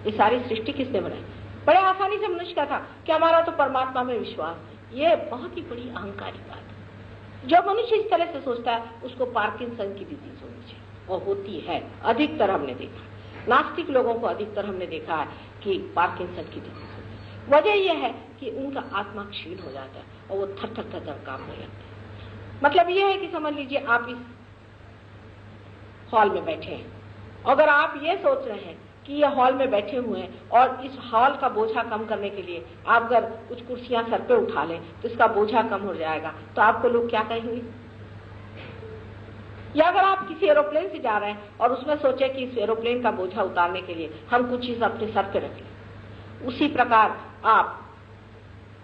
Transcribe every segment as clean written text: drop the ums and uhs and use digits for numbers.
ये सारी सृष्टि किसने बनाई? बड़े आसानी से मनुष्य का था कि हमारा तो परमात्मा में विश्वास है। ये बहुत ही बड़ी अहंकारी बात है। जो मनुष्य इस तरह से सोचता है उसको पार्किंसन की डिजीज होनी चाहिए, और होती है। अधिकतर हमने देखा, नास्तिक लोगों को अधिकतर हमने देखा है कि पार्किंसन की डिजीज होती है। वजह यह है कि उनका आत्मा क्षीण हो जाता है और वो थर थर थर कांपने लगते हैं। मतलब यह है कि समझ लीजिए आप इस हॉल में बैठे हैं, अगर आप ये सोच रहे हैं कि ये हॉल में बैठे हुए हैं और इस हॉल का बोझा कम करने के लिए आप अगर कुछ कुर्सियां सर पे उठा लें तो इसका बोझा कम हो जाएगा, तो आपको लोग क्या कहेंगे? या अगर आप किसी एरोप्लेन से जा रहे हैं और उसमें सोचे कि इस एरोप्लेन का बोझा उतारने के लिए हम कुछ चीज अपने सर पे रख लें, उसी प्रकार आप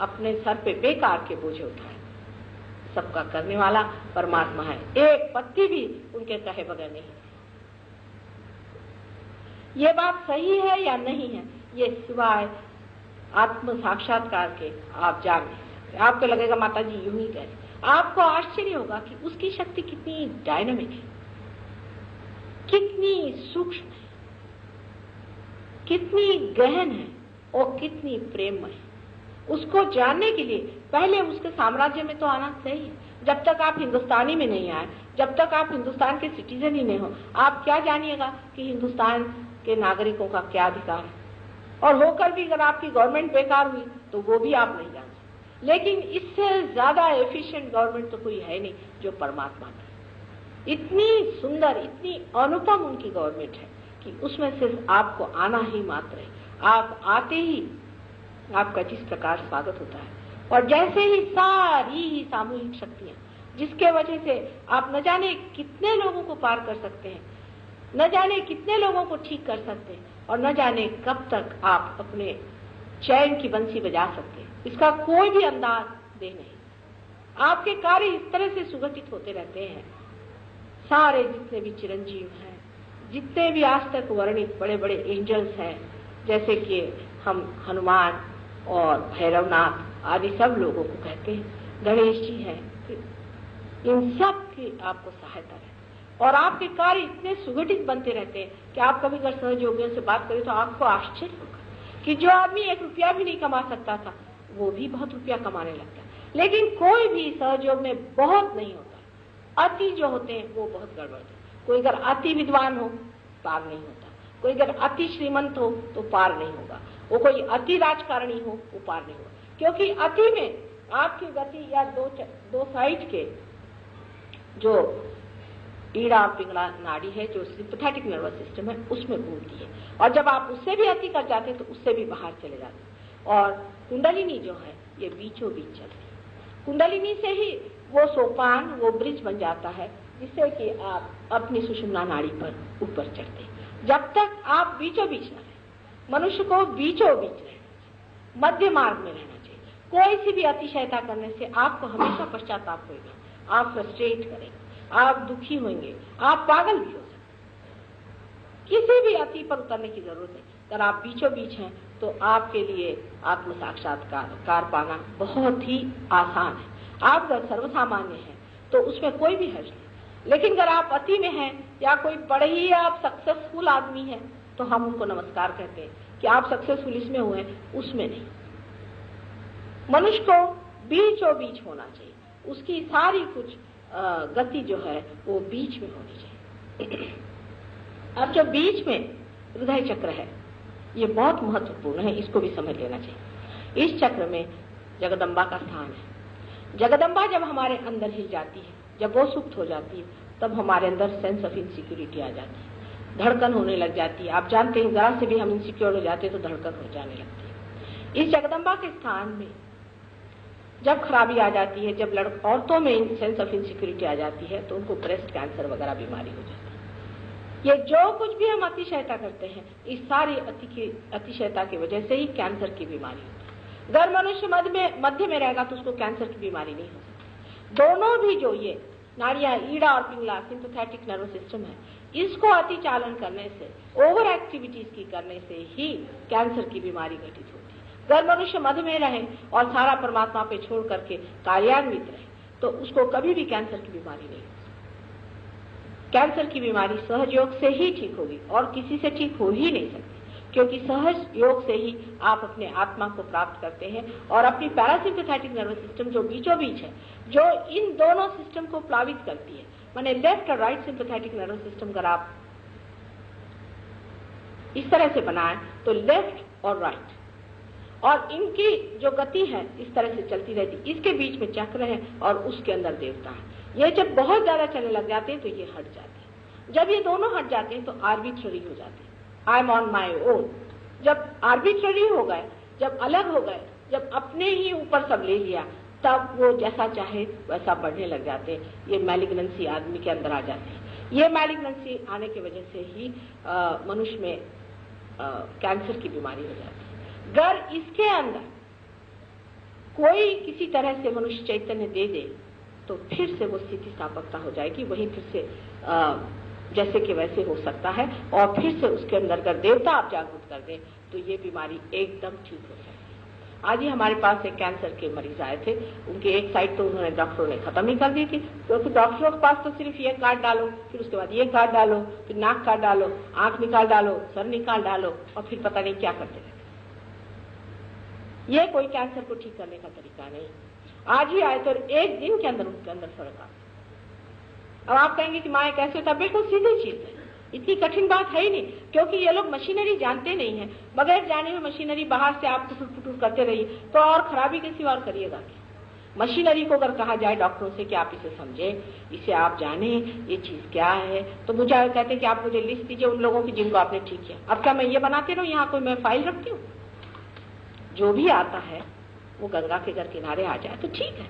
अपने सर पे बेकार के बोझे उठाएं। सबका करने वाला परमात्मा है, एक पत्ती भी उनके कहे बगैर नहीं। ये बात सही है या नहीं है, ये सिवाय आत्म साक्षात्कार के आप जान नहीं सकते। आपको लगेगा माता जी यूं ही कहे, आपको आश्चर्य होगा कि उसकी शक्ति कितनी डायनामिक है, कितनी सूक्ष्म है, कितनी गहन है और कितनी प्रेममय है। उसको जानने के लिए पहले उसके साम्राज्य में तो आना चाहिए। जब तक आप हिंदुस्तानी में नहीं आए, जब तक आप हिंदुस्तान के सिटीजन ही नहीं हो, आप क्या जानिएगा कि हिंदुस्तान के नागरिकों का क्या अधिकार है। और होकर भी अगर आपकी गवर्नमेंट बेकार हुई तो वो भी आप नहीं जान सकते। लेकिन इससे ज्यादा एफिशिएंट गवर्नमेंट तो कोई है नहीं जो परमात्मा की। इतनी सुंदर, इतनी अनुपम उनकी गवर्नमेंट है कि उसमें सिर्फ आपको आना ही मात्र है। आप आते ही आपका जिस प्रकार स्वागत होता है, और जैसे ही सारी ही सामूहिक शक्तियां जिसके वजह से आप न जाने कितने लोगों को पार कर सकते हैं, न जाने कितने लोगों को ठीक कर सकते हैं, और न जाने कब तक आप अपने चैन की बंसी बजा सकते हैं, इसका कोई भी अंदाज दे नहीं। आपके कार्य इस तरह से सुगठित होते रहते हैं। सारे जितने भी चिरंजीव हैं, जितने भी आज तक वर्णित बड़े बड़े एंजल्स हैं, जैसे कि हम हनुमान और भैरवनाथ आदि सब लोगों को कहते हैं, गणेश जी हैं, इन सब की आपको सहायता है। और आपके कार्य इतने सुगठित बनते रहते हैं कि आप कभी अगर सहयोगियों से बात करें तो आपको आश्चर्य होगा कि जो आदमी 1 रुपया भी नहीं कमा सकता था वो भी बहुत रुपया कमाने लगता है। लेकिन कोई भी सहयोग में बहुत नहीं होता। अति जो होते हैं वो बहुत गड़बड़ है। कोई अगर अति विद्वान हो पार नहीं होता, कोई अगर अति श्रीमंत हो तो पार नहीं होगा, वो कोई अति राजकारणी हो वो पार नहीं होगा। क्योंकि अति में आपकी गति या दो साइड के जो ईड़ा पिंगला नाड़ी है, जो सिंपैथेटिक नर्वस सिस्टम है, उसमें घूमती है, और जब आप उससे भी अति कर जाते हैं तो उससे भी बाहर चले जाते हैं। और कुंडलिनी जो है ये बीचों बीच चलती है। कुंडलिनी से ही वो सोपान, वो ब्रिज बन जाता है जिससे कि आप अपनी सुषुम्ना नाड़ी पर ऊपर चढ़ते हैं। जब तक आप बीचों बीच न रहे, मनुष्य को बीचों बीच रहना चाहिए, मध्य मार्ग में रहना चाहिए। कोई सी भी अतिशयता करने से आपको हमेशा पश्चाताप होगा, आप फ्रस्ट्रेट करेंगे, आप दुखी होंगे, आप पागल भी हो सकते। किसी भी अति पर उतरने की जरूरत नहीं। अगर आप बीचों बीच हैं तो आपके लिए आत्म साक्षात्कार पाना बहुत ही आसान है। आप अगर सर्वसामान्य हैं तो उसमें कोई भी हर्ज नहीं। लेकिन अगर आप अति में हैं या कोई बड़े ही आप सक्सेसफुल आदमी हैं तो हम उनको नमस्कार कहते हैं कि आप सक्सेसफुल इसमें हुए, उसमें नहीं। मनुष्य को बीचों बीच होना चाहिए, उसकी सारी कुछ गति जो है वो बीच में होनी चाहिए। अब जो बीच में हृदय चक्र है ये बहुत महत्वपूर्ण है, इसको भी समझ लेना चाहिए। इस चक्र में जगदम्बा का स्थान है। जगदम्बा जब हमारे अंदर हिल जाती है, जब वो सुप्त हो जाती है, तब हमारे अंदर सेंस ऑफ इनसिक्योरिटी आ जाती है, धड़कन होने लग जाती है। आप जानते हैं जरा से भी हम इनसिक्योर हो जाते हैं तो धड़कन हो जाने लगती है। इस जगदम्बा के स्थान में जब खराबी आ जाती है, जब औरतों में सेंस ऑफ इनसिक्योरिटी आ जाती है तो उनको ब्रेस्ट कैंसर वगैरह बीमारी हो जाती है। ये जो कुछ भी हम अतिशयता करते हैं, इस सारी अतिशयता की वजह से ही कैंसर की बीमारी होती है। अगर मनुष्य मध्य में रहेगा तो उसको कैंसर की बीमारी नहीं हो सकती। दोनों भी जो ये नाड़ियां, ईड़ा और पिंगला, सिंपैथेटिक नर्वस सिस्टम है, इसको अतिचालन करने से, ओवर एक्टिविटीज की करने से ही कैंसर की बीमारी घटित होती है। अगर मनुष्य मध्य में रहे और सारा परमात्मा पे छोड़ करके कार्यान्वित रहे तो उसको कभी भी कैंसर की बीमारी नहीं हो सकती। कैंसर की बीमारी सहयोग से ही ठीक होगी और किसी से ठीक हो ही नहीं सकती। क्योंकि सहज योग से ही आप अपने आत्मा को प्राप्त करते हैं और अपनी पैरासिम्पैथेटिक नर्वस सिस्टम जो बीचों बीच है, जो इन दोनों सिस्टम को प्लावित करती है, माने लेफ्ट और राइट सिंपैथेटिक नर्वस सिस्टम अगर आप इस तरह से बनाएं तो लेफ्ट और राइट, और इनकी जो गति है इस तरह से चलती रहती, इसके बीच में चक्र है और उसके अंदर देवता है। ये जब बहुत ज्यादा चलने लग जाते हैं तो ये हट जाते हैं। जब ये दोनों हट जाते हैं तो आर्बिट्ररी हो जाते हैं, I am on my own. जब आर्बिट्ररी हो गए, जब अलग हो गए, जब अपने ही ऊपर सब ले लिया, तब वो जैसा चाहे वैसा बढ़ने लग जाते हैं। ये मैलिग्नेंसी आदमी के अंदर आ जाती है। ये मैलिग्नेंसी आने की वजह से ही मनुष्य में कैंसर की बीमारी हो जाती है। अगर इसके अंदर कोई किसी तरह से मनुष्य चैतन्य दे दे तो फिर से वो स्थिति स्थापकता हो जाएगी, वही फिर से जैसे कि वैसे हो सकता है, और फिर से उसके अंदर अगर देवता आप जागृत कर दें तो ये बीमारी एकदम ठीक हो जाएगी। आज ही हमारे पास एक कैंसर के मरीज आए थे, उनके एक साइड तो उन्होंने डॉक्टरों ने खत्म ही कर दी थी, क्योंकि डॉक्टरों के पास तो सिर्फ ये काट डालो, फिर उसके बाद ये काट डालो, फिर नाक काट डालो, आंख निकाल डालो, सर निकाल डालो, और फिर पता नहीं क्या करते रहते। ये कोई कैंसर को ठीक करने का तरीका नहीं। आज ही आए तो एक दिन के अंदर उनके अंदर फर्क आ। अब आप कहेंगे कि माँ कैसे होता, बिल्कुल सीधी चीज है, इतनी कठिन बात है ही नहीं, क्योंकि ये लोग मशीनरी जानते नहीं है। बगैर जाने में मशीनरी बाहर से आप टुटुर करते रहिए तो और खराबी के सिवा और करिएगा क्या। मशीनरी को अगर कहा जाए डॉक्टरों से कि आप इसे समझें, इसे आप जाने, ये चीज क्या है, तो मुझे कहते हैं कि आप मुझे लिस्ट दीजिए उन लोगों की जिनको आपने ठीक किया। अब क्या मैं ये बनाती रहूं, यहाँ कोई मैं फाइल रखती हूँ? जो भी आता है वो गंगा के घर किनारे आ जाए तो ठीक है,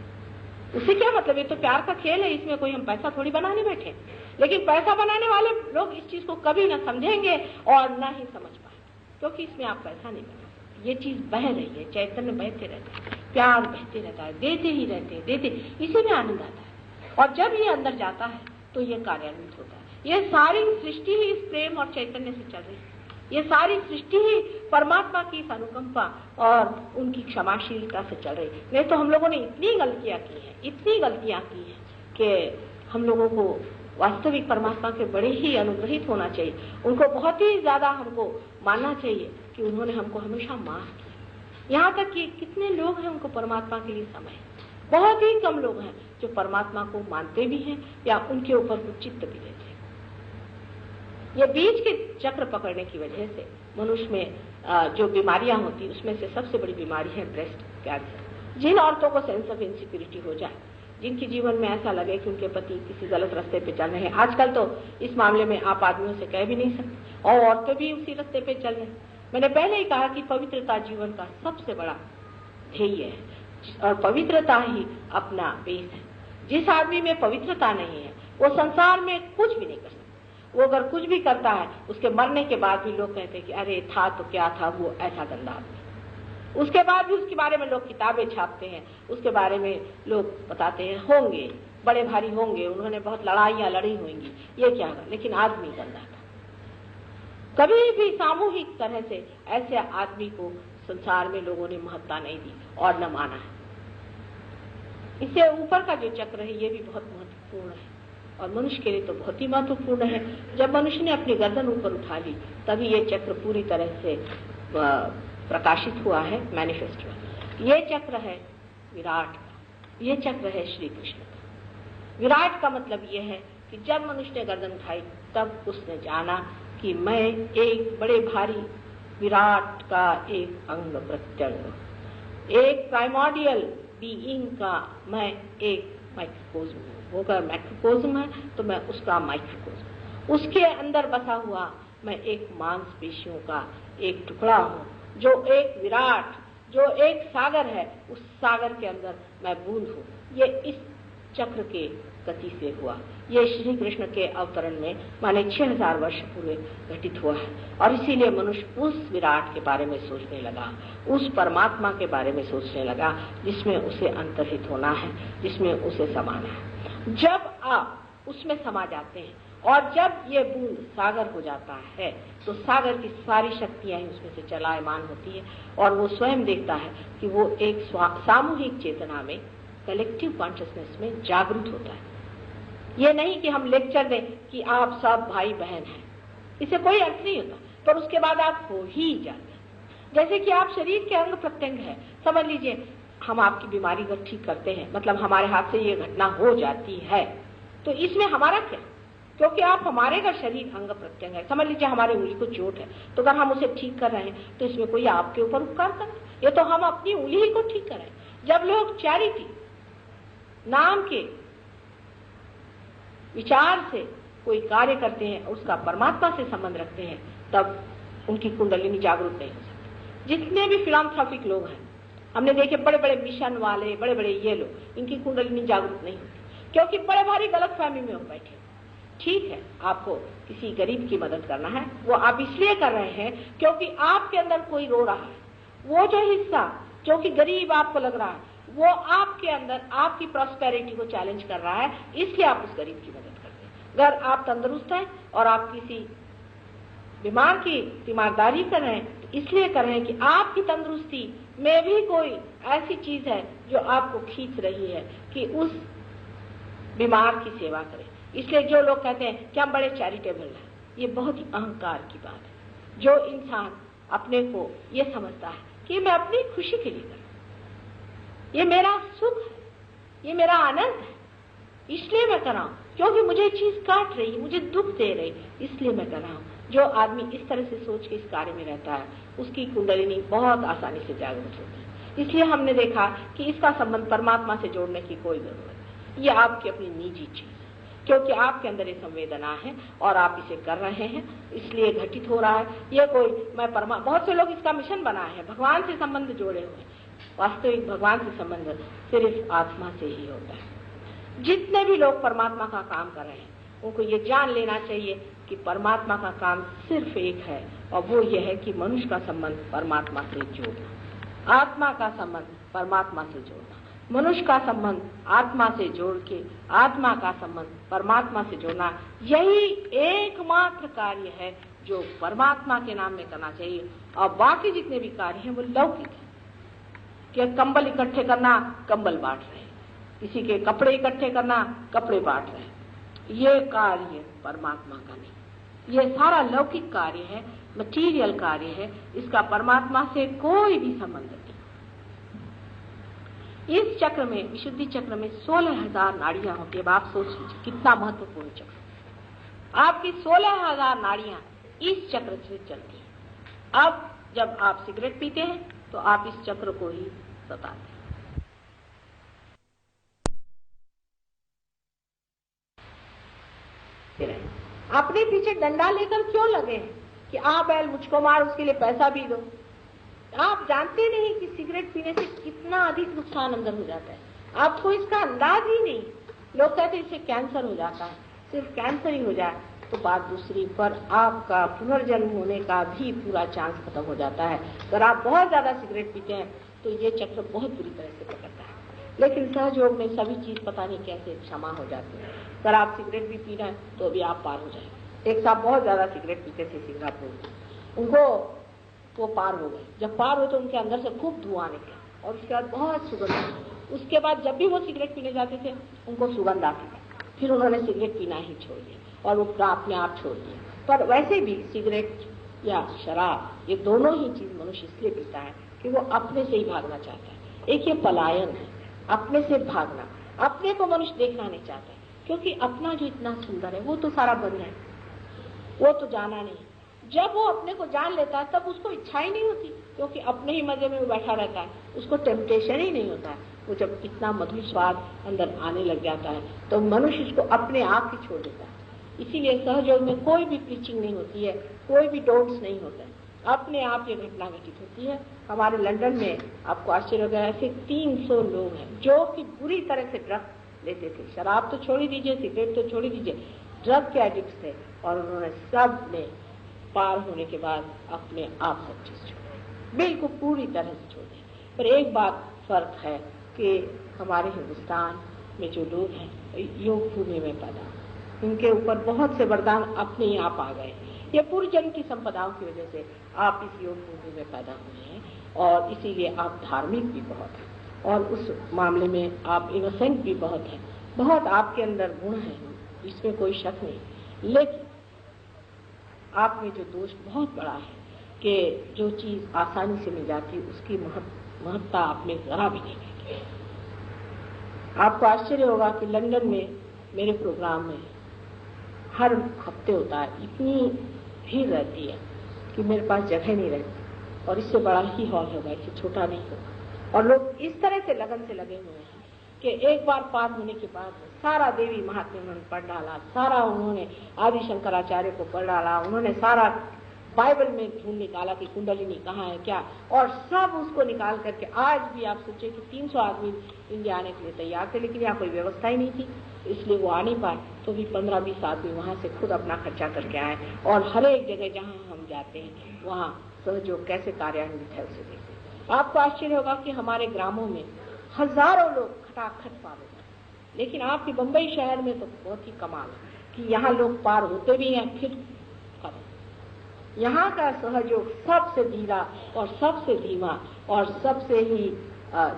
उससे क्या मतलब, ये तो प्यार का खेल है, इसमें कोई हम पैसा थोड़ी बनाने बैठे। लेकिन पैसा बनाने वाले लोग इस चीज को कभी ना समझेंगे और ना ही समझ पाएंगे, क्योंकि इसमें आप पैसा नहीं बना सकते। ये चीज बह रही है, चैतन्य बहते रहता है, प्यार बहते रहता है, देते ही रहते हैं, देते, इसी में आनंद आता है। और जब ये अंदर जाता है तो ये कार्यान्वित होता है। ये सारी सृष्टि ही इस प्रेम और चैतन्य से चल रही है। ये सारी सृष्टि ही परमात्मा की इस अनुकंपा और उनकी क्षमाशीलता से चल रही है। नहीं तो हम लोगों ने इतनी गलतियां की हैं, इतनी गलतियां की हैं कि हम लोगों को वास्तविक परमात्मा के बड़े ही अनुग्रहित होना चाहिए। उनको बहुत ही ज्यादा हमको मानना चाहिए कि उन्होंने हमको हमेशा माफ किया। यहाँ तक कि कितने लोग हैं उनको परमात्मा के लिए समय, बहुत ही कम लोग हैं जो परमात्मा को मानते भी हैं या उनके ऊपर कुछ चित्त भी देते हैं। ये बीच के चक्र पकड़ने की वजह से मनुष्य में जो बीमारियां होती उसमें से सबसे बड़ी बीमारी है ब्रेस्ट कैंसर। जिन औरतों को सेंस ऑफ इनसिक्योरिटी हो जाए, जिनके जीवन में ऐसा लगे कि उनके पति किसी गलत रास्ते पे चल रहे हैं, आजकल तो इस मामले में आप आदमियों से कह भी नहीं सकते, और औरतें भी उसी रास्ते पे चल रही। मैंने पहले ही कहा कि पवित्रता जीवन का सबसे बड़ा ध्येय है और पवित्रता ही अपना बेस है। जिस आदमी में पवित्रता नहीं है वो संसार में कुछ भी नहीं कर सकता। वो अगर कुछ भी करता है उसके मरने के बाद भी लोग कहते हैं कि अरे था तो क्या था, वो ऐसा गंदा आदमी। उसके बाद भी उसके बारे में लोग किताबें छापते हैं, उसके बारे में लोग बताते हैं होंगे बड़े भारी होंगे, उन्होंने बहुत लड़ाइयां लड़ी होंगी, ये क्या है, लेकिन आदमी गंदा था। कभी भी सामूहिक तरह से ऐसे आदमी को संसार में लोगों ने महत्ता नहीं दी और न माना है। इससे ऊपर का जो चक्र है ये भी बहुत महत्वपूर्ण है और मनुष्य के लिए तो बहुत ही महत्वपूर्ण है। जब मनुष्य ने अपनी गर्दन ऊपर उठा ली तभी ये चक्र पूरी तरह से प्रकाशित हुआ है, मैनिफेस्ट हुआ। ये चक्र है विराट का, ये चक्र है श्री कृष्ण का। विराट का मतलब ये है कि जब मनुष्य ने गर्दन उठाई तब उसने जाना कि मैं एक बड़े भारी विराट का एक अंग प्रत्यंग, एक प्राइमोर्डियल बीइंग का मैं एक माइक्रोकोज्म हूँ। वो अगर माइक्रोकोज्म है तो मैं उसका माइक्रोकोज्म, उसके अंदर बसा हुआ मैं एक मांसपेशियों का एक टुकड़ा हूँ, जो एक विराट, जो एक सागर है, उस सागर के अंदर मैं बूंद हूँ। ये इस चक्र के गति से हुआ। ये श्री कृष्ण के अवतरण में माने 6000 वर्ष पूर्व घटित हुआ है और इसीलिए मनुष्य उस विराट के बारे में सोचने लगा, उस परमात्मा के बारे में सोचने लगा जिसमें उसे अंतर्हित होना है, जिसमें उसे समाना है। जब आप उसमें समा जाते हैं और जब ये बूंद सागर हो जाता है तो सागर की सारी शक्तियां ही उसमें से चलायमान होती है और वो स्वयं देखता है कि वो एक सामूहिक चेतना में, कलेक्टिव कॉन्शियसनेस में जागृत होता है। ये नहीं कि हम लेक्चर दें कि आप सब भाई बहन हैं, इससे कोई अर्थ नहीं होता। पर उसके बाद आप हो ही जाते हैं। जैसे कि आप शरीर के अंग प्रत्यंग है, समझ लीजिए हम आपकी बीमारी को ठीक करते हैं, मतलब हमारे हाथ से ये घटना हो जाती है, तो इसमें हमारा क्या, क्योंकि आप हमारे का शरीर अंग प्रत्यंग है। समझ लीजिए हमारे उंगली को चोट है, तो अगर हम उसे ठीक कर रहे हैं तो इसमें कोई आपके ऊपर उपकार कर, ये तो हम अपनी उंगली ही को ठीक कर रहे हैं। जब लोग चैरिटी नाम के विचार से कोई कार्य करते हैं, उसका परमात्मा से संबंध रखते हैं, तब उनकी कुंडलिनी जागरूक नहीं हो सकती। जितने भी फिलांथ्रोपिक लोग हैं, हमने देखे बड़े बड़े मिशन वाले, बड़े बड़े ये लोग, इनकी कुंडलिनी जागरूक नहीं होती, क्योंकि बड़े भारी गलत फहमी में हो बैठे। ठीक है, आपको किसी गरीब की मदद करना है, वो आप इसलिए कर रहे हैं क्योंकि आपके अंदर कोई रो रहा है। वो जो हिस्सा जो कि गरीब आपको लग रहा है, वो आपके अंदर आपकी प्रॉस्पेरिटी को चैलेंज कर रहा है, इसलिए आप उस गरीब की मदद करते हैं। अगर आप तंदुरुस्त हैं और आप किसी बीमार की तीमारदारी कर रहे हैं, तो इसलिए कर रहे हैं कि आपकी तंदुरुस्ती में भी कोई ऐसी चीज है जो आपको खींच रही है कि उस बीमार की सेवा करें। इसलिए जो लोग कहते हैं कि हम बड़े चैरिटेबल हैं, ये बहुत ही अहंकार की बात है। जो इंसान अपने को ये समझता है कि मैं अपनी खुशी के लिए कर रहा हूं, ये मेरा सुख है, ये मेरा आनंद है, इसलिए मैं कर रहा हूं, क्योंकि मुझे चीज काट रही है, मुझे दुख दे रही, इसलिए मैं कर रहा हूं। जो आदमी इस तरह से सोच के इस कार्य में रहता है, उसकी कुंडलिनी बहुत आसानी से जागृत होती है। इसलिए हमने देखा कि इसका संबंध परमात्मा से जोड़ने की कोई जरूरत नहीं, ये आपकी अपनी निजी चीज है, क्योंकि आपके अंदर ये संवेदना है और आप इसे कर रहे हैं, इसलिए घटित हो रहा है। ये कोई मैं बहुत से लोग इसका मिशन बनाए हैं, भगवान से संबंध जोड़े हुए। वास्तविक भगवान से संबंध सिर्फ आत्मा से ही होता है। जितने भी लोग परमात्मा का काम कर रहे हैं, उनको ये जान लेना चाहिए कि परमात्मा का काम सिर्फ एक है, और वो ये है कि मनुष्य का संबंध परमात्मा से जोड़ना, आत्मा का संबंध परमात्मा से जोड़ना, मनुष्य का संबंध आत्मा से जोड़ के आत्मा का संबंध परमात्मा से जोड़ना, यही एकमात्र कार्य है जो परमात्मा के नाम में करना चाहिए। और बाकी जितने भी कार्य हैं वो लौकिक है, कि कंबल इकट्ठे करना, कंबल बांट रहे हैं, किसी के कपड़े इकट्ठे करना, कपड़े बांट रहे हैं, ये कार्य परमात्मा का नहीं। ये सारा लौकिक कार्य है, मटीरियल कार्य है, इसका परमात्मा से कोई भी संबंध नहीं। इस चक्र में, विशुद्धि चक्र में 16,000 नाड़ियां होती है। अब आप सोच लीजिए कितना महत्वपूर्ण चक्र। आपकी 16,000 नाड़ियां इस चक्र से चलती हैं। अब जब आप सिगरेट पीते हैं तो आप इस चक्र को ही सताते हैं। अपने पीछे डंडा लेकर क्यों लगे हैं कि आ बैल मुझको मार, उसके लिए पैसा भी दो। आप जानते नहीं कि सिगरेट पीने से कितना अधिक नुकसान अंदर हो जाता है, आपको इसका अंदाज ही नहीं। लोग कहते हैं इससे कैंसर हो जाता है, सिर्फ कैंसर ही हो जाए तो बात दूसरी, पर आपका पुनर्जन्म होने का भी पूरा चांस खत्म हो जाता है। अगर आप बहुत ज्यादा सिगरेट पीते हैं तो ये चक्र बहुत बुरी तरह से पकड़ता है, लेकिन सहयोग में सभी चीज पता नहीं कैसे क्षमा हो जाती है। अगर आप सिगरेट भी पी रहे हैं तो भी आप पार हो जाएंगे। एक साहब बहुत ज्यादा सिगरेट पीते थे सिंगापुर में, उनको वो पार हो गए। जब पार हो तो उनके अंदर से खूब धुआं निकला और उसके बाद बहुत सुगंध आई। उसके बाद जब भी वो सिगरेट पीने जाते थे उनको सुगंध आती थी, फिर उन्होंने सिगरेट पीना ही छोड़ दिया और वो अपने आप छोड़ दिया। पर वैसे भी सिगरेट या शराब, ये दोनों ही चीज मनुष्य इसलिए पीता है कि वो अपने से ही भागना चाहता है। एक ये पलायन है, अपने से भागना, अपने को मनुष्य देखना नहीं चाहता है, क्योंकि अपना जो इतना सुंदर है वो तो सारा बंद है, वो तो जाना नहीं। जब वो अपने को जान लेता है तब उसको इच्छा ही नहीं होती, क्योंकि अपने ही मजे में वो बैठा रहता है, उसको टेम्पटेशन ही नहीं होता है। वो जब इतना मधुर स्वाद अंदर आने लग जाता है तो मनुष्य इसको अपने आप ही छोड़ देता है। इसीलिए सहयोग में कोई भी प्रीचिंग नहीं होती है, कोई भी डोंट्स नहीं होता है, अपने आप ये घटना घटित होती है। हमारे लंदन में आपको आश्चर्य होगा, ऐसे 300 लोग हैं जो कि बुरी तरह से ड्रग लेते थे। शराब तो छोड़ ही दीजिए, सिगरेट तो छोड़ ही दीजिए, ड्रग के एडिक्ट थे, और उन्होंने सब ने पार होने के बाद अपने आप सब चीज छोड़, बिल्कुल पूरी तरह से छोड़ दी। पर एक बात फर्क है कि हमारे हिंदुस्तान में जो लोग हैं योग भूमि में पैदा, उनके ऊपर बहुत से वरदान अपने ही आप आ गए। ये पूर्व जन्म की संपदाओं की वजह से आप इस योग भूमि में पैदा हुए हैं, और इसीलिए आप धार्मिक भी बहुत हैं, और उस मामले में आप इनोसेंट भी बहुत हैं। बहुत आपके अंदर गुण हैं, इसमें कोई शक नहीं। लेकिन आप में जो दोष बहुत बड़ा है कि जो चीज आसानी से मिल जाती है उसकी महत्ता आपने जरा भी नहीं की। आपको आश्चर्य होगा कि लंदन में मेरे प्रोग्राम में हर हफ्ते होता है, इतनी भीड़ रहती है कि मेरे पास जगह नहीं रहती, और इससे बड़ा ही हॉल होगा, इससे छोटा नहीं होगा। और लोग इस तरह से लगन से लगे हुए हैं कि एक बार पार होने के बाद सारा देवी महात्म्य उन्होंने पढ़ डाला, सारा उन्होंने आदि शंकराचार्य को पढ़ डाला, उन्होंने सारा बाइबल में ढूंढ निकाला कि कुंडलिनी कहाँ है क्या, और सब उसको निकाल करके आज भी आप सोचिए कि 300 आदमी इंडिया आने के लिए तैयार थे, लेकिन यहाँ कोई व्यवस्था ही नहीं थी, इसलिए वो आ नहीं पाए। तो भी 15-20 आदमी वहाँ से खुद अपना खर्चा करके आए, और हर एक जगह जहाँ हम जाते हैं वहाँ सहयोग कैसे कार्यान्वित है उसे देखते। आपको आश्चर्य होगा कि हमारे ग्रामों में हजारों लोग खटाखट पार होते हैं, लेकिन आपके बम्बई शहर में तो बहुत ही कमाल है कि यहाँ लोग पार होते भी हैं फिर खत्म। यहाँ का सहयोग सबसे धीरा और सबसे धीमा और सबसे ही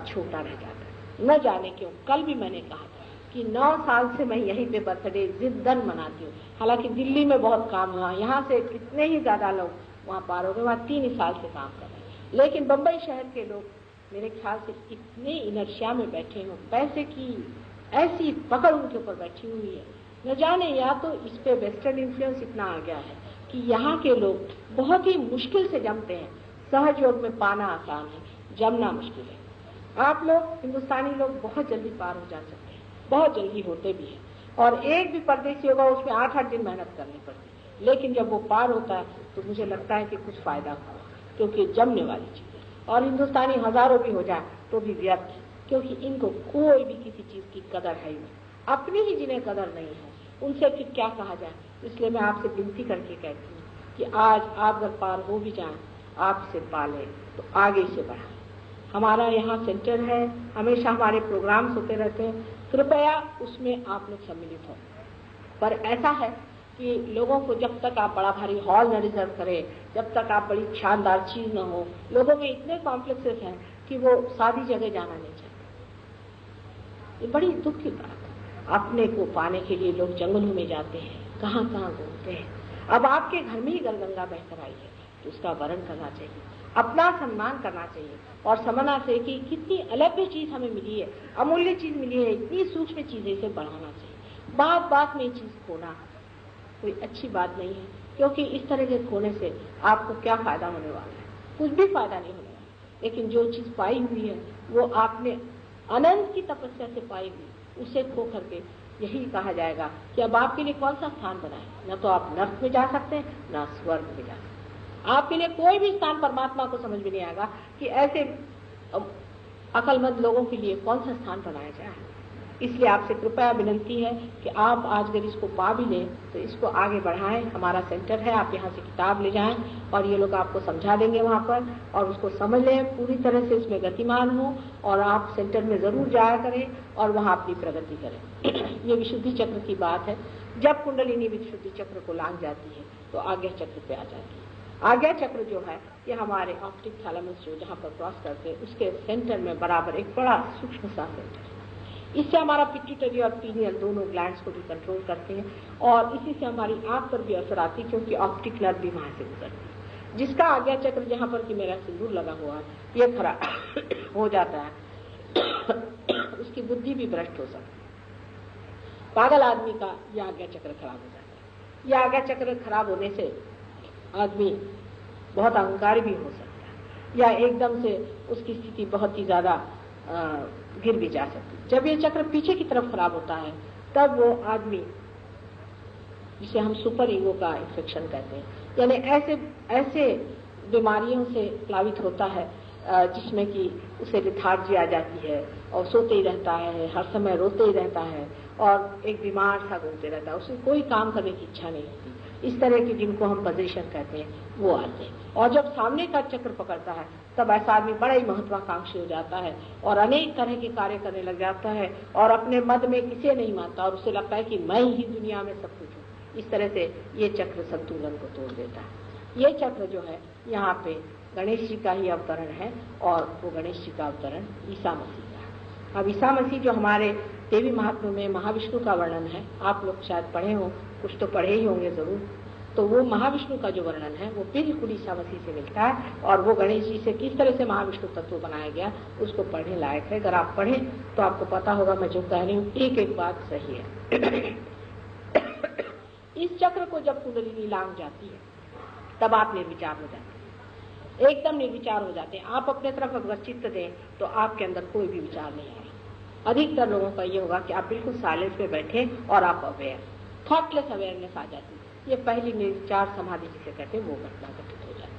छोटा रह जाता है। न जाने क्यों, कल भी मैंने कहा था कि 9 साल से मैं यहीं पे बर्थडे जिद्दन मनाती हूँ। हालांकि दिल्ली में बहुत काम हुआ, यहाँ से कितने ही ज्यादा लोग वहाँ पार हो गए, वहाँ 3 ही साल से काम कर रहे हैं, लेकिन बम्बई शहर के लोग मेरे ख्याल से इतने इनर्शिया में बैठे हो, पैसे की ऐसी पकड़ उनके ऊपर बैठी हुई है, न जाने या तो इस पे वेस्टर्न इन्फ्लुएंस इतना आ गया है कि यहाँ के लोग बहुत ही मुश्किल से जमते हैं। सहयोग में पाना आसान है, जमना मुश्किल है। आप लोग हिंदुस्तानी लोग बहुत जल्दी पार हो जा सकते हैं, बहुत जल्दी होते भी हैं, और एक भी परदेशी होगा उसमें 8-8 दिन मेहनत करनी पड़ती है, लेकिन जब वो पार होता है तो मुझे लगता है कि कुछ फायदा हुआ, क्योंकि जमने वाली चीज। और हिंदुस्तानी हजारों भी हो जाए तो भी व्यर्थ, क्योंकि इनको कोई भी किसी चीज की कदर है ही नहीं, अपनी ही जिन्हें कदर नहीं है उनसे फिर क्या कहा जाए। इसलिए मैं आपसे विनती करके कहती हूँ कि आज आप अगर पार हो भी जाएं, आप इसे पालें तो आगे से बढ़ाएं। हमारा यहाँ सेंटर है, हमेशा हमारे प्रोग्राम्स होते रहते हैं, कृपया उसमें आप लोग सम्मिलित हो। पर ऐसा है कि लोगों को जब तक आप बड़ा भारी हॉल न रिजर्व करें, जब तक आप बड़ी शानदार चीज न हो, लोगों में इतने कॉम्प्लेक्सेस हैं कि वो सादी जगह जाना नहीं चाहते। ये बड़ी दुख की बात है। अपने को पाने के लिए लोग जंगलों में जाते हैं, कहाँ कहाँ घूमते हैं। अब आपके घर में ही गंगा बहकर आई है तो उसका वरण करना चाहिए, अपना सम्मान करना चाहिए, और समझना चाहिए कि कितनी अलग चीज हमें मिली है, अमूल्य चीज मिली है, इतनी सूक्ष्म चीजें इसे बढ़ाना चाहिए। बात बात में ये चीज खोना कोई अच्छी बात नहीं है, क्योंकि इस तरह के खोने से आपको क्या फायदा होने वाला है, कुछ भी फायदा नहीं होने वाला। लेकिन जो चीज पाई हुई है वो आपने अनंत की तपस्या से पाई हुई, उसे खो करके यही कहा जाएगा कि अब आपके लिए कौन सा स्थान बना है। न तो आप नर्क में जा सकते हैं, न स्वर्ग में जा सकते हैं। आपके लिए कोई भी स्थान परमात्मा को समझ में नहीं आएगा कि ऐसे अकलमंद लोगों के लिए कौन सा स्थान बनाया जाए। इसलिए आपसे कृपया विनती है कि आप आज अगर इसको पा भी लें तो इसको आगे बढ़ाएं। हमारा सेंटर है, आप यहाँ से किताब ले जाएं और ये लोग आपको समझा देंगे वहाँ पर, और उसको समझ लें, पूरी तरह से इसमें गतिमान हो, और आप सेंटर में जरूर जाया करें और वहाँ अपनी प्रगति करें। ये विशुद्धि चक्र की बात है। जब कुंडलिनी विशुद्धि चक्र को लांग जाती है तो आज्ञा चक्र पे आ जाती है। आज्ञा चक्र जो है ये हमारे ऑप्टिक थैलेमस जो जहाँ पर क्रॉस करते हैं उसके सेंटर में बराबर एक बड़ा सूक्ष्म सा सेंटर है। इससे हमारा पिट्यूटरी और पीनियल दोनों ग्लैंड्स को भी कंट्रोल करते हैं, और इसी से हमारी आंख पर भी असर आती है, क्योंकि ऑप्टिक नर्व भी वहां से गुजरती है। जिसका आज्ञा चक्र जहाँ पर कि मेरा सिंदूर लगा हुआ है ये खराब हो जाता है, उसकी बुद्धि भी भ्रष्ट हो सकती है। पागल आदमी का यह आज्ञा चक्र खराब हो जाता है। यह आज्ञा चक्र खराब होने से आदमी बहुत अहंकारी भी हो सकता है, या एकदम से उसकी स्थिति बहुत ही ज्यादा गिर भी जा सकती है। जब ये चक्र पीछे की तरफ खराब होता है तब वो आदमी, जिसे हम सुपर ईगो का इन्फेक्शन कहते हैं, यानी ऐसे बीमारियों से प्लावित होता है जिसमें कि उसे लिथार्जी आ जाती है और सोते ही रहता है, हर समय रोते ही रहता है और एक बीमार सा घूमते रहता है, उसे कोई काम करने की इच्छा नहीं होती। इस तरह की जिनको हम पोजीशन कहते हैं वो आते हैं। और जब सामने का चक्र पकड़ता है तब ऐसा आदमी बड़ा ही महत्वाकांक्षी हो जाता है और अनेक तरह के कार्य करने लग जाता है और अपने मद में किसी नहीं मानता और उसे लगता है कि मैं ही दुनिया में सब कुछ हूँ। इस तरह से ये चक्र संतुलन को तोड़ देता है। ये चक्र जो है यहाँ पे गणेश जी का ही अवतरण है, और वो गणेश जी का अवतरण ईसा मसीह का है। अब ईसा मसीह जो हमारे देवी महात्म्य में महाविष्णु का वर्णन है, आप लोग शायद पढ़े हो, कुछ तो पढ़े ही होंगे जरूर। तो वो महाविष्णु का जो वर्णन है वो बिल्कुल ईसामसी से मिलता है, और वो गणेश जी से किस तरह से महाविष्णु तत्व बनाया गया उसको पढ़ने लायक है। अगर आप पढ़ें तो आपको पता होगा मैं जो कह रही हूँ एक एक बात सही है। इस चक्र को जब कुंडलिनी लांग जाती है तब आप निर्विचार हो जाते हैं, एकदम निर्विचार हो जाते हैं। आप अपने तरफ अगर चित्त दें तो आपके अंदर कोई भी विचार नहीं आएगा। अधिकतर लोगों का ये होगा कि आप बिल्कुल साइलेंस में बैठे और आप अवेयर, थॉटलेस अवेयरनेस आ जाती है। ये पहली निर्विचार समाधि जिसे कहते हैं वो घटना घटित हो जाती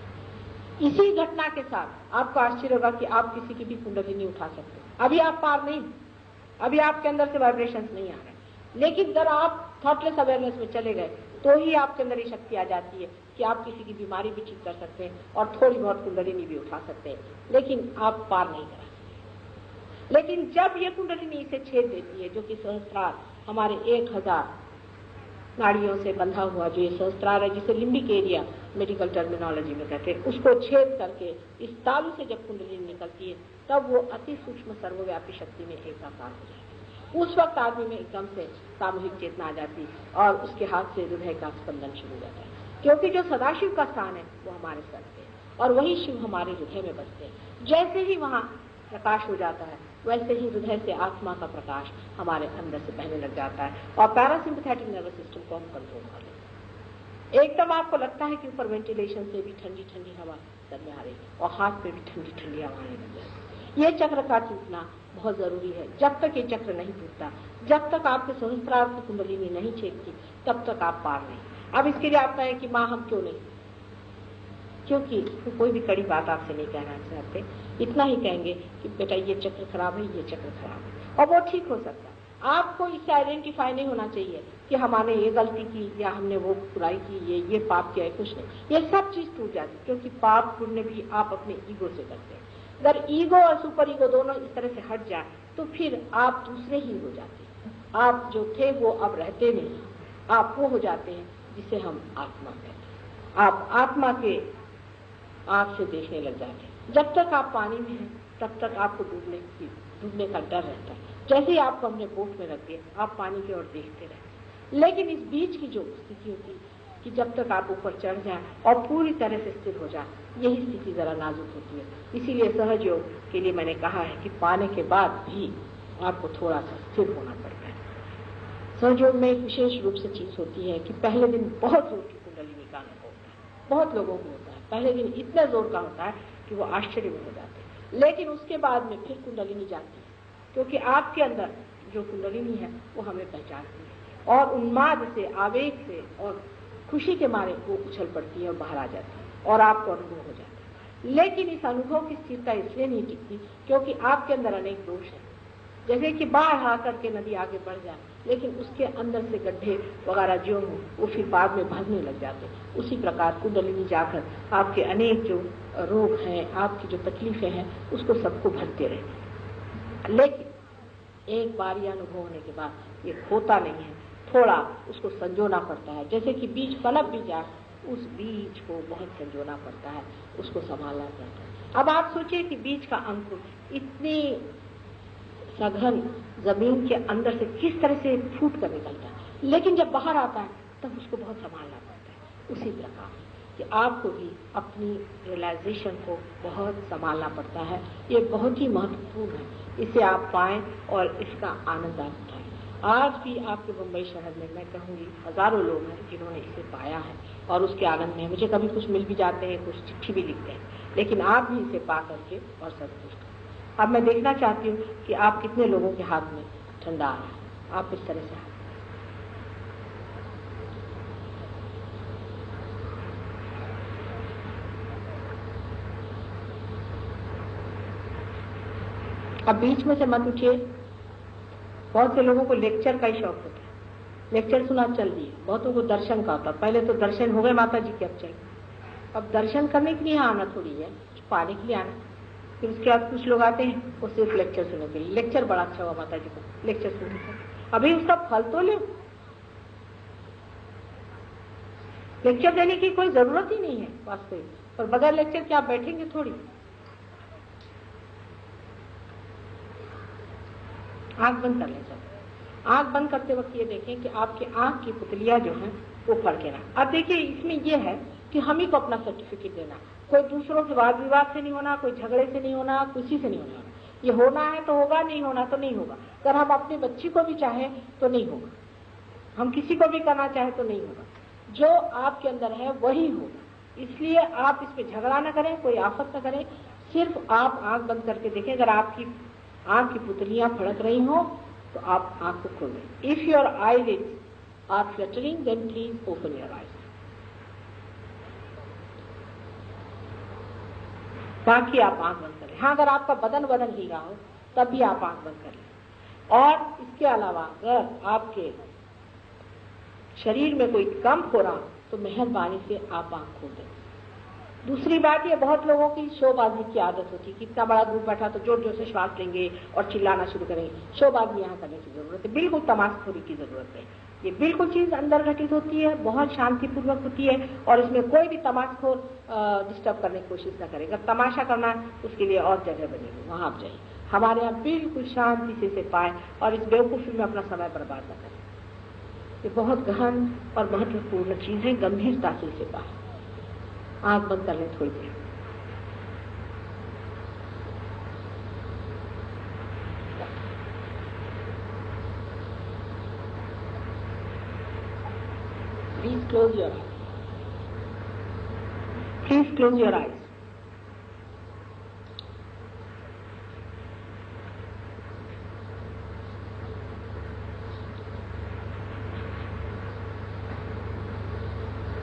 है। इसी घटना के साथ आपको आश्चर्य होगा कि आप किसी की भी कुंडलिनी उठा सकते हैं। अभी आप पार नहीं, अभी आपके अंदर से वाइब्रेशंस नहीं आ रहे, लेकिन अगर आप थॉटलेस अवेयरनेस में चले गए तो ही आपके अंदर ये शक्ति आ जाती है कि आप किसी की बीमारी भी ठीक कर सकते हैं और थोड़ी बहुत कुंडलिनी भी उठा सकते हैं, लेकिन आप पार नहीं करा सकते। लेकिन जब ये कुंडलिनी इसे छेद देती है, जो कि सहस्त्रार हमारे 1000 नाड़ियों से बंधा हुआ जो ये सहस्त्रार है, जिसे लिम्बिक एरिया मेडिकल टर्मिनोलॉजी में कहते हैं, उसको छेद करके इस तालु से जब कुंडलिनी निकलती है तब वो अति सूक्ष्म सर्वव्यापी शक्ति में एकाकार हो जाती है। उस वक्त आदमी में एकदम से सामूहिक चेतना आ जाती और उसके हाथ से हृदय का स्पंदन शुरू हो जाता है, क्योंकि जो सदाशिव का स्थान है वो हमारे सर पे और वही शिव हमारे हृदय में बसते हैं। जैसे ही वहाँ प्रकाश हो जाता है वैसे ही हृदय से आत्मा का प्रकाश हमारे अंदर से बहने लग जाता है और पैरासिम्पैथेटिक नर्वस सिस्टम को हम कंट्रोल कर लेते हैं। एकदम आपको लगता है कि ऊपर वेंटिलेशन से भी ठंडी ठंडी हवा सर में आ रही है और हाथ पे भी ठंडी ठंडी हवा आने लग जाती है। ये चक्र का टूटना बहुत जरूरी है। जब तक ये चक्र नहीं टूटता, जब तक आपके सहस्त्रार की कुंडलिनी नहीं छेदती, तब तक आप पार नहीं। अब इसके लिए आप कहें कि माँ हम क्यों नहीं, क्योंकि कोई भी कड़ी बात आपसे नहीं कहना चाहते, इतना ही कहेंगे कि बेटा ये चक्र खराब है, ये चक्र खराब है, और वो ठीक हो सकता है। आपको इससे आइडेंटिफाई नहीं होना चाहिए कि हमने ये गलती की या हमने वो बुराई की, ये पाप किया है, कुछ नहीं। ये सब चीज टूट जाती है, क्योंकि पाप पुण्य भी आप अपने ईगो से करते हैं। अगर ईगो और सुपर ईगो दोनों इस तरह से हट जाए तो फिर आप दूसरे ही हो जाते हैं। आप जो थे वो अब रहते नहीं, आप वो हो जाते हैं जिसे हम आत्मा कहते हैं। आप आत्मा के आंख से देखने लग जाते हैं। जब तक आप पानी में हैं तब तक आपको डूबने का डर रहता है। जैसे ही आपको हमने बोट में रख दिया आप पानी की ओर देखते रहते। लेकिन इस बीच की जो स्थिति होती है कि जब तक आप ऊपर चढ़ जाए और पूरी तरह से स्थिर हो जाए, यही स्थिति जरा नाजुक होती है। इसीलिए सहज योग के लिए मैंने कहा है कि पाने के बाद भी आपको थोड़ा सा स्थिर होना पड़ता है। सहज योग में एक विशेष रूप से चीज होती है कि पहले दिन बहुत जोर की कुंडलिनी का अनुभव होता है, बहुत लोगों को होता है। पहले दिन इतना जोर का होता है कि वो आश्चर्य में हो जाते हैं, लेकिन उसके बाद में फिर कुंडलिनी जाती है, क्योंकि आपके अंदर जो कुंडलिनी है वो हमें पहचानती है और उन्माद से, आवेग से और खुशी के मारे वो उछल पड़ती है और बाहर आ जाती है और आपको अनुभव हो जाता है। लेकिन इस अनुभव की स्थिरता इसलिए नहीं टिकती क्योंकि आपके अंदर अनेक दोष हैं। जैसे कि बाढ़ आकर के नदी आगे बढ़ जाए, लेकिन उसके अंदर से गड्ढे वगैरह जो हो वो फिर बाद में भरने लग जाते हैं। उसी प्रकार कुंडलिनी जाकर आपके अनेक जो रोग हैं, आपकी जो तकलीफें हैं, उसको सबको भरते रहते। लेकिन एक बार ये अनुभव होने के बाद ये होता नहीं है, थोड़ा उसको संजोना पड़ता है। जैसे कि बीज पनप भी जाए, उस बीज को बहुत संजोना पड़ता है, उसको संभालना पड़ता है। अब आप सोचिए कि बीज का अंकुर इतनी सघन जमीन के अंदर से किस तरह से फूट कर निकलता है, लेकिन जब बाहर आता है तब उसको बहुत संभालना पड़ता है। उसी प्रकार कि आपको भी अपनी रियलाइजेशन को बहुत संभालना पड़ता है। ये बहुत ही महत्वपूर्ण है, इसे आप पाएं और इसका आनंद आप उठाएं। आज भी आपके मुंबई शहर में मैं कहूँगी हजारों लोग हैं जिन्होंने इसे पाया है और उसके आनंद में मुझे कभी कुछ मिल भी जाते हैं, कुछ चिट्ठी भी लिखते हैं, लेकिन आप भी इसे पा करके और संतुष्ट हैं। अब मैं देखना चाहती हूँ कि आप कितने लोगों के हाथ में ठंडा आ रहा है। आप इस तरह से अब बीच में से मत उठिए। बहुत से लोगों को लेक्चर का ही शौक होता है, लेक्चर सुना चल दिए। बहुतों को दर्शन का होता, पहले तो दर्शन हो गए माता जी के, अब चल अब दर्शन करने के लिए आना थोड़ी है, पाने के लिए आना। फिर उसके बाद कुछ लोग आते हैं वो सिर्फ लेक्चर सुनने के लिए। लेक्चर बड़ा अच्छा हुआ माता जी को, लेक्चर सुनने का अभी उसका फल तो ले। लेक्चर देने की कोई जरूरत ही नहीं है वास्तविक, पर बगैर लेक्चर के आप बैठेंगे थोड़ी। आंख बंद कर लें सब। आंख बंद करते वक्त ये देखें कि आपकी आंख की पुतलियां जो हैं वो पढ़ के ना। अब देखिए इसमें ये है कि हम ही को अपना सर्टिफिकेट देना, कोई दूसरों से वाद विवाद से नहीं होना, कोई झगड़े से नहीं होना, किसी से नहीं होना। ये होना है तो होगा, नहीं होना तो नहीं होगा। अगर हम अपने बच्ची को भी चाहें तो नहीं होगा, हम किसी को भी करना चाहे तो नहीं होगा। जो आपके अंदर है वही होगा। इसलिए आप इस पे झगड़ा न करें, कोई आफत न करें, सिर्फ आप आंख बंद करके देखें। अगर आपकी आंख की पुतलियां फड़क रही हो तो आप आंख को खोल दें। If your eyelids are fluttering then please open your eyes. बाकी आप आंख बंद करें। हाँ, अगर आपका बदन हिल रहा हो तब भी आप आंख बंद करें। और इसके अलावा अगर आपके शरीर में कोई कंप हो रहा तो मेहरबानी से आप आंख खोल दें। दूसरी बात, ये बहुत लोगों की शोबाजी की आदत होती है कि इतना बड़ा ग्रुप बैठा तो जोर जोर से श्वास लेंगे और चिल्लाना शुरू करेंगे। शोबाजी यहाँ करने की जरूरत है, बिल्कुल तमाशखोरी की जरूरत है। ये बिल्कुल चीज अंदर घटित होती है, बहुत शांतिपूर्वक होती है और इसमें कोई भी तमाशखोर डिस्टर्ब करने की कोशिश न करे। अगर तमाशा करना है उसके लिए और जगह बनेगी, वहां आप जाइए। हमारे यहाँ बिल्कुल शांति से पाए और इस बेवकूफी में अपना समय बर्बाद न करें। ये बहुत गहन और महत्वपूर्ण चीज है, गंभीरता से इसे पाए। आंख बंद कर लें थोड़ी देर। Please close your eyes. Please close your eyes.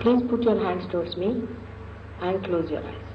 Please put your hands towards me and close your eyes.